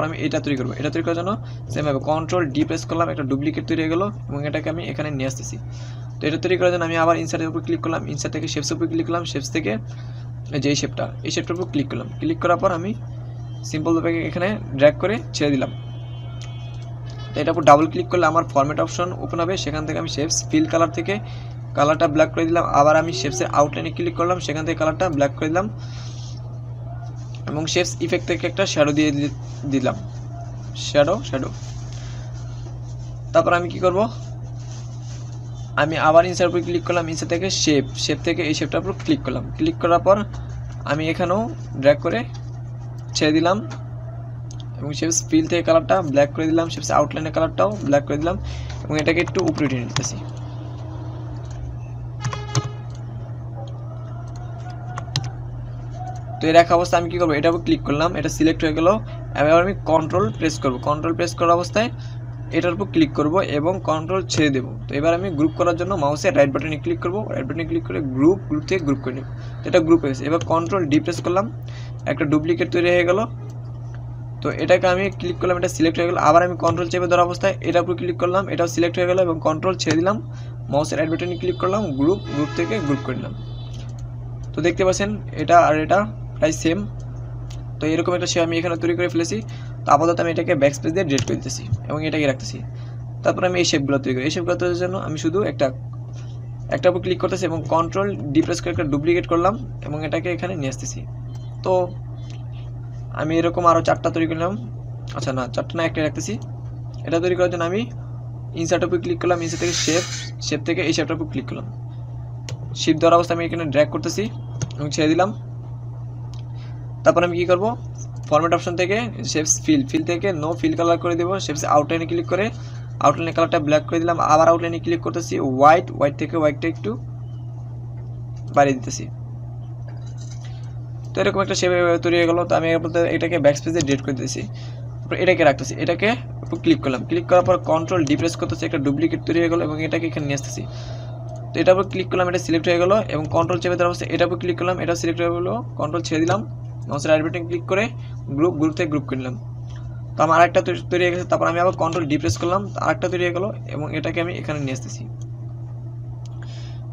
তারপর আমি এটা তৈরি করবো। এটা তৈরি করার জন্য সেমভাবে কন্ট্রোল ডি প্রেস করলাম, একটা ডুপ্লিকেট তৈরি হয়ে গেলো এবং এটাকে আমি এখানে নিয়ে আসতেছি। তো এটা তৈরি করার জন্য আমি আবার ইনসার্টের উপর ক্লিক করলাম, ইনসার্ট থেকে শেপসের উপর ক্লিক করলাম, শেপস থেকে যে এই শেপটার উপর ক্লিক করলাম। ক্লিক করার পর আমি সিম্পলভাবে এখানে ড্র্যাগ করে ছেড়ে দিলাম। তো এটার উপর ডাবল ক্লিক করলে আমার ফরম্যাট অপশন ওপেন হবে, সেখান থেকে আমি শেপস ফিল কালার থেকে কালারটা ব্ল্যাক করে দিলাম। আবার আমি শেপসের আউটলাইনে ক্লিক করলাম, সেখান থেকে কালারটা ব্ল্যাক করে দিলাম এবং শেপস ইফেক্ট থেকে একটা শ্যাডো দিয়ে দিলাম, শ্যাডো। তারপর আমি কি করব, আমি আবার ইনসার্ট উপর ক্লিক করলাম, ইনসার্ট থেকে শেপ থেকে এই শেপটার উপর ক্লিক করলাম। ক্লিক করার পর আমি এখানেও ড্র্যাগ করে ছেড়ে দিলাম এবং শেপস ফিল থেকে কালারটা ব্ল্যাক করে দিলাম, শেপস আউটলাইনের কালারটাও ব্ল্যাক করে দিলাম এবং এটাকে একটু উপরে উঠিয়ে নিতেছি। তো এই রাখা অবস্থায় আমি কি করবো, এটার উপর ক্লিক করলাম, এটা সিলেক্ট হয়ে গেল। এবার আমি কন্ট্রোল প্রেস করব, কন্ট্রোল প্রেস করা অবস্থায় এটার উপর ক্লিক করব এবং কন্ট্রোল ছেড়ে দেবো। তো এবার আমি গ্রুপ করার জন্য মাউসের রাইট বাটনে ক্লিক করব, রাইট বাটনে ক্লিক করে গ্রুপ থেকে গ্রুপ করে নেব। তো এটা গ্রুপ হয়ে গেছে। এবার কন্ট্রোল ডি প্রেস করলাম, একটা ডুপ্লিকেট তৈরি হয়ে গেল। তো এটাকে আমি ক্লিক করলাম, এটা সিলেক্ট হয়ে গেল। আবার আমি কন্ট্রোল চেপে ধরা অবস্থায় এটার উপর ক্লিক করলাম, এটাও সিলেক্ট হয়ে গেল এবং কন্ট্রোল ছেড়ে দিলাম, মাউসের রাইট বাটনে ক্লিক করলাম, গ্রুপ থেকে গ্রুপ করে নিলাম। তো দেখতে পাচ্ছেন এটা আর এটা প্রায় সেম। তো এরকম একটা শেপ আমি এখানে তৈরি করে ফেলেছি। তো আপাতত আমি এটাকে ব্যাকস্পেস দিয়ে ডিলিট করে দিতেছি এবং এটাকে রাখতেছি। তারপর আমি এই শেপগুলো তৈরি করি। এই শেপগুলো তৈরির জন্য আমি শুধু একটা উপর ক্লিক করতেছি এবং কন্ট্রোল ডি প্রেস করে একটা ডুপ্লিকেট করলাম এবং এটাকে এখানে নিয়ে আসতেছি। তো আমি এরকম আরও 4টা তৈরি করলাম, আচ্ছা না 4টা না, একটা রাখতেছি। এটা তৈরি করার জন্য আমি ইনসার্ট উপর ক্লিক করলাম, ইনসার্ট থেকে শেপ থেকে এই শেপটার উপর ক্লিক করলাম। শিপ দেওয়ার অবস্থা আমি এখানে ড্র্যাগ করতেছি এবং ছেড়ে দিলাম। তারপর আমি কি করব, ফরম্যাট অপশন থেকে শেপস ফিল থেকে নো ফিল কালার করে দেবো। শেপস আউটলাইনে ক্লিক করে আউটলাইনের কালারটা ব্ল্যাক করে দিলাম। আবার আউটলাইনে ক্লিক করতেছি, হোয়াইট থেকে হোয়াইটটা একটু বাড়িয়ে দিতেছি। তো এরকম একটা শেপ তৈরি হয়ে গেলো। তো আমি এটাকে ব্যাকস্পেসে ডিলিট করে দিতেছি। তারপর এটাকে রাখতেছি, এটাকে ক্লিক করলাম, ক্লিক করার পর কন্ট্রোল ডি প্রেস করতেছি, একটা ডুপ্লিকেট তৈরি হয়ে গেলো এবং এটাকে এখানে নিয়ে আসতেছি। তো এটার উপর ক্লিক করলাম, এটা সিলেক্ট হয়ে গেলো এবং কন্ট্রোল চেপে দেওয়ার অবস্থায় এটার উপর ক্লিক করলাম, এটা সিলেক্ট হয়ে গেলো, কন্ট্রোল ছেড়ে দিলাম, মাউসের রাইট বাটন ক্লিক করে গ্রুপ থেকে গ্রুপ করে নিলাম। তো আমার আরেকটা তৈরি হয়ে গেছে। তারপর আমি আবার কন্ট্রোল ডি প্রেস করলাম, আরেকটা তৈরি হয়ে গেলো এবং এটাকে আমি এখানে নিয়ে আসতেছি।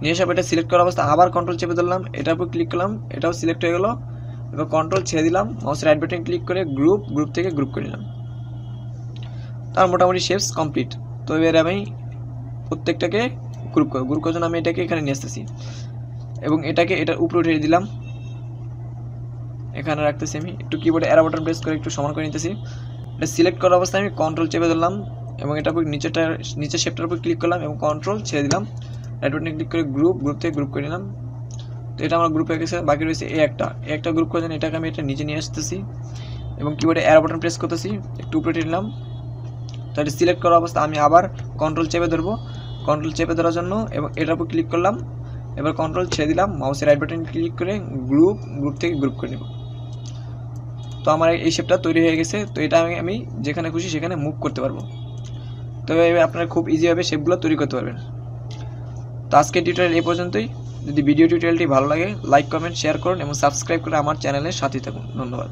নিয়ে এসে এটা সিলেক্ট করা অবস্থা আবার কন্ট্রোল চেপে ধরলাম, এটার উপর ক্লিক করলাম, এটাও সিলেক্ট হয়ে গেলো। এবার কন্ট্রোল ছেড়ে দিলাম, মাউসের রাইট বাটন ক্লিক করে গ্রুপ থেকে গ্রুপ করে নিলাম। তার মোটামুটি শেপস কমপ্লিট। তো এবার আমি প্রত্যেকটাকে গ্রুপ করার জন্য আমি এটাকে এখানে নিয়ে আসতেছি এবং এটাকে এটার উপরে উঠিয়ে দিলাম, এখানে রাখতেছি। আমি একটু কিবোর্ডে অ্যারো বাটন প্রেস করে একটু সমান করে নিতেছি। এটা সিলেক্ট করার অবস্থায় আমি কন্ট্রোল চেপে ধরলাম এবং এটার উপর নিচের শেপটার উপর ক্লিক করলাম এবং কন্ট্রোল ছেড়ে দিলাম, রাইট বাটনে ক্লিক করে গ্রুপ থেকে গ্রুপ করে নিলাম। তো এটা আমার গ্রুপ হয়ে গেছে। বাকি রয়েছে একটা গ্রুপ করার জন্য এটাকে আমি এটা নিচে নিয়ে আসতেছি এবং কিবোর্ডে অ্যারো বাটন প্রেস করতেছি, একটু উপরে নিলাম। তো এটা সিলেক্ট করা অবস্থা আমি আবার কন্ট্রোল চেপে ধরবো, কন্ট্রোল চেপে ধরার জন্য এবং এটার উপর ক্লিক করলাম, এবার কন্ট্রোল ছেড়ে দিলাম, মাউসের রাইট বাটন ক্লিক করে গ্রুপ থেকে গ্রুপ করে নেব। তো আমার এই শেপটা তৈরি হয়ে গেছে। তো এটা আমি যেখানে খুশি সেখানে মুভ করতে পারবো। তো আপনারা খুব ইজিভাবে শেপগুলো তৈরি করতে পারবেন। তো আজকের টিউটোরিয়াল এই পর্যন্তই। যদি ভিডিও টিউটোরিয়ালটি ভালো লাগে লাইক কমেন্ট শেয়ার করুন এবং সাবস্ক্রাইব করে আমার চ্যানেলের সাথে থাকুন। ধন্যবাদ।